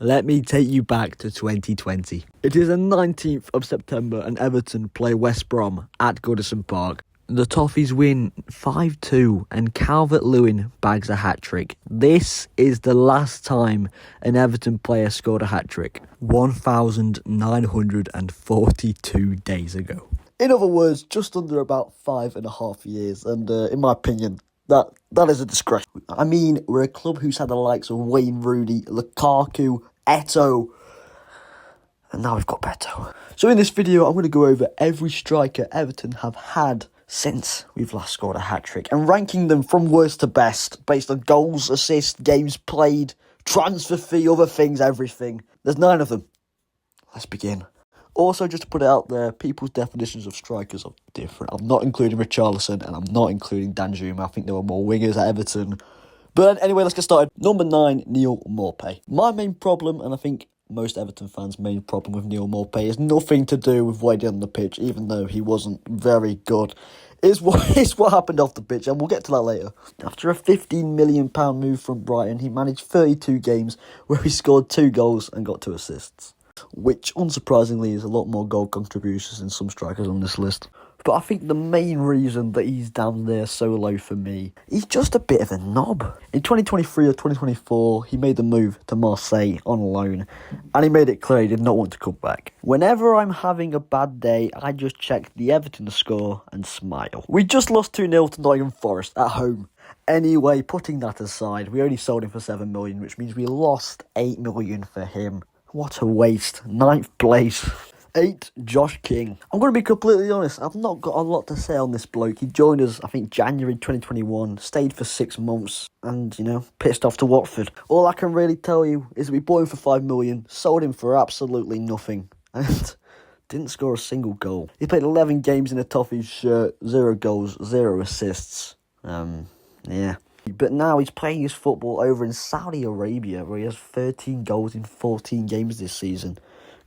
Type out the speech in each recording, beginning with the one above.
Let me take you back to 2020. It is the 19th of September and Everton play West Brom at Goodison Park. The Toffees win 5-2 and Calvert-Lewin bags a hat-trick. This is the last time an Everton player scored a hat-trick. 1,942 days ago. In other words, just under about 5.5 years, and in my opinion, that is a disgrace. I mean, we're a club who's had the likes of Wayne Rooney, Lukaku, Eto'o, and now we've got Beto. So in this video, I'm going to go over every striker Everton have had since we've last scored a hat-trick, and ranking them from worst to best, based on goals, assists, games played, transfer fee, other things, everything. There's 9 of them. Let's begin. Also, just to put it out there, people's definitions of strikers are different. I'm not including Richarlison, and I'm not including Danjuma. I think there were more wingers at Everton. But anyway, let's get started. Number 9, Neal Maupay. My main problem, and I think most Everton fans' main problem with Neal Maupay, is nothing to do with what he did on the pitch, even though he wasn't very good. It's what happened off the pitch, and we'll get to that later. After a £15 million move from Brighton, he managed 32 games where he scored 2 goals and got 2 assists, which unsurprisingly is a lot more goal contributions than some strikers on this list. But I think the main reason that he's down there so low for me, he's just a bit of a knob. In 2023 or 2024, he made the move to Marseille on loan, and he made it clear he did not want to come back. Whenever I'm having a bad day, I just check the Everton score and smile. We just lost 2-0 to Nottingham Forest at home. Anyway, putting that aside, we only sold him for 7 million, which means we lost 8 million for him. What a waste. 9th place. 8, Josh King. I'm going to be completely honest, I've not got a lot to say on this bloke. He joined us, I think, January 2021, stayed for 6 months, and, pissed off to Watford. All I can really tell you is that we bought him for 5 million, sold him for absolutely nothing, and didn't score a single goal. He played 11 games in a Toffees shirt, 0 goals, 0 assists. Yeah. But now he's playing his football over in Saudi Arabia, where he has 13 goals in 14 games this season.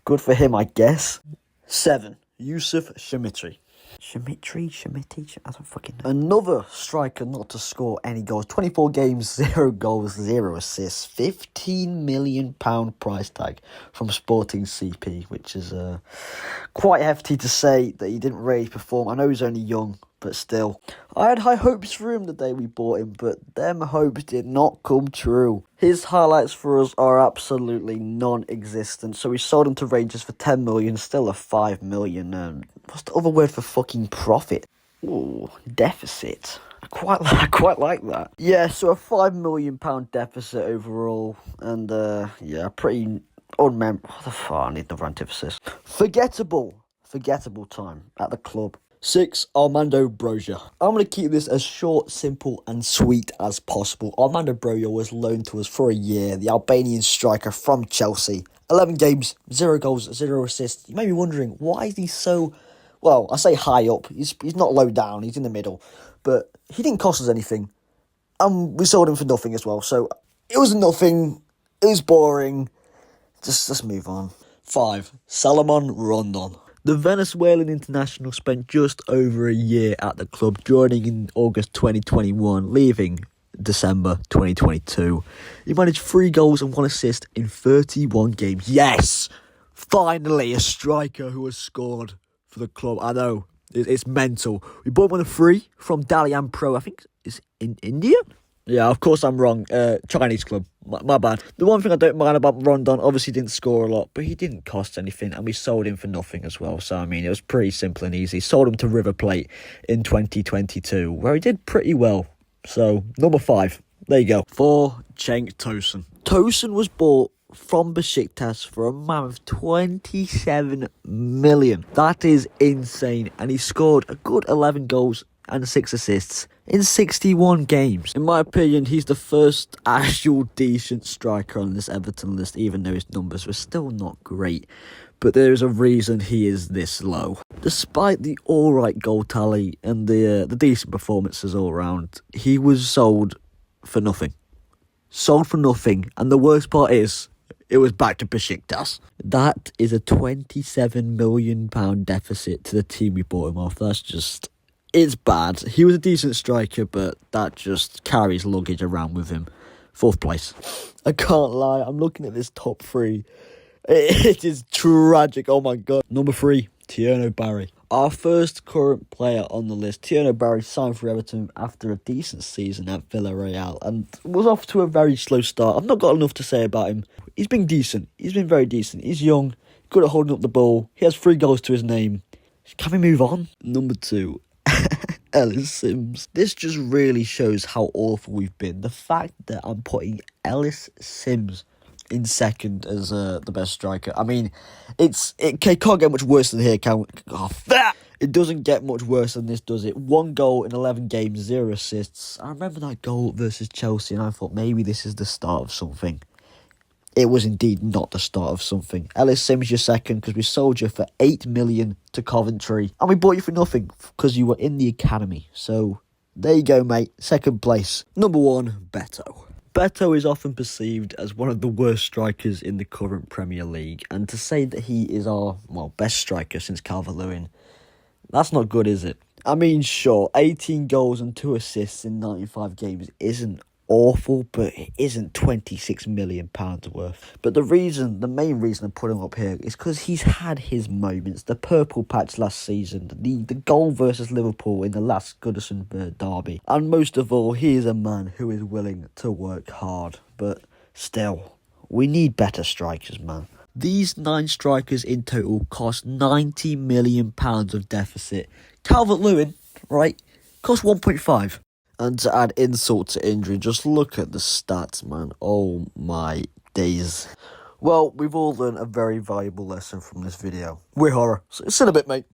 Good for him, I guess. 7, Yusuf Shamitri. Shamitri, I don't fucking know. Another striker not to score any goals. 24 games, 0 goals, 0 assists. £15 million price tag from Sporting CP, which is quite hefty to say that he didn't really perform. I know he's only young, but still. I had high hopes for him the day we bought him, but them hopes did not come true. His highlights for us are absolutely non-existent, so we sold him to Rangers for 10 million, still a 5 million. What's the other word for fucking profit? Ooh, deficit. I quite like that. Yeah, so a £5 million deficit overall, and pretty unmemorable. What the fuck? I need the antithesis. Forgettable time at the club. 6, Armando Broja. I'm going to keep this as short, simple and sweet as possible. Armando Broja was loaned to us for a year, the Albanian striker from Chelsea. 11 games, 0 goals, 0 assists. You may be wondering, why is he so, well, I say high up. He's not low down, he's in the middle. But he didn't cost us anything. And we sold him for nothing as well. So it was nothing, it was boring. Let's move on. 5, Salomon Rondon. The Venezuelan international spent just over a year at the club, joining in August 2021, leaving December 2022. He managed 3 goals and 1 assist in 31 games. Yes! Finally, a striker who has scored for the club. I know, it's mental. We bought him on a free from Dalian Pro, I think it's in India? Yeah, of course I'm wrong. Chinese club. My bad. The one thing I don't mind about Rondon, obviously didn't score a lot, but he didn't cost anything, and we sold him for nothing as well. So, I mean, it was pretty simple and easy. Sold him to River Plate in 2022, where he did pretty well. So, number 5. There you go. 4, Cenk Tosun. Tosun was bought from Besiktas for a mammoth 27 million. That is insane. And he scored a good 11 goals and 6 assists in 61 games. In my opinion, he's the first actual decent striker on this Everton list, even though his numbers were still not great. But there is a reason he is this low. Despite the alright goal tally and the decent performances all around, he was sold for nothing. Sold for nothing. And the worst part is, it was back to Besiktas. That is a £27 million deficit to the team we bought him off. That's just... It's bad. He was a decent striker, but that just carries luggage around with him. 4th place. I can't lie, I'm looking at this top 3. It is tragic, oh my god. Number 3, Tierno Barry. Our first current player on the list, Tierno Barry, signed for Everton after a decent season at Villarreal and was off to a very slow start. I've not got enough to say about him. He's been decent. He's been very decent. He's young, good at holding up the ball. He has 3 goals to his name. Can we move on? Number 2, Ellis Sims. This just really shows how awful we've been. The fact that I'm putting Ellis Sims in second as the best striker. I mean, it can't get much worse than here, can it doesn't get much worse than this, does it? 1 goal in 11 games, 0 assists. I remember that goal versus Chelsea and I thought maybe this is the start of something. It was indeed not the start of something. Ellis Sims, your second, because we sold you for 8 million to Coventry. And we bought you for nothing, because you were in the academy. So, there you go, mate. Second place. Number 1, Beto. Beto is often perceived as one of the worst strikers in the current Premier League. And to say that he is our, best striker since Calvert-Lewin, that's not good, is it? I mean, sure, 18 goals and 2 assists in 95 games isn't awful, but it isn't £26 million worth. But the main reason I'm putting him up here is because he's had his moments. The purple patch last season, the goal versus Liverpool in the last Goodison derby, and most of all, he is a man who is willing to work hard. But still, we need better strikers, man. These 9 strikers in total cost £90 million of deficit. Calvert-Lewin, right, cost 1.5. And to add insult to injury, just look at the stats, man. Oh my days. Well, we've all learned a very valuable lesson from this video. We're horror. See you in a bit, mate.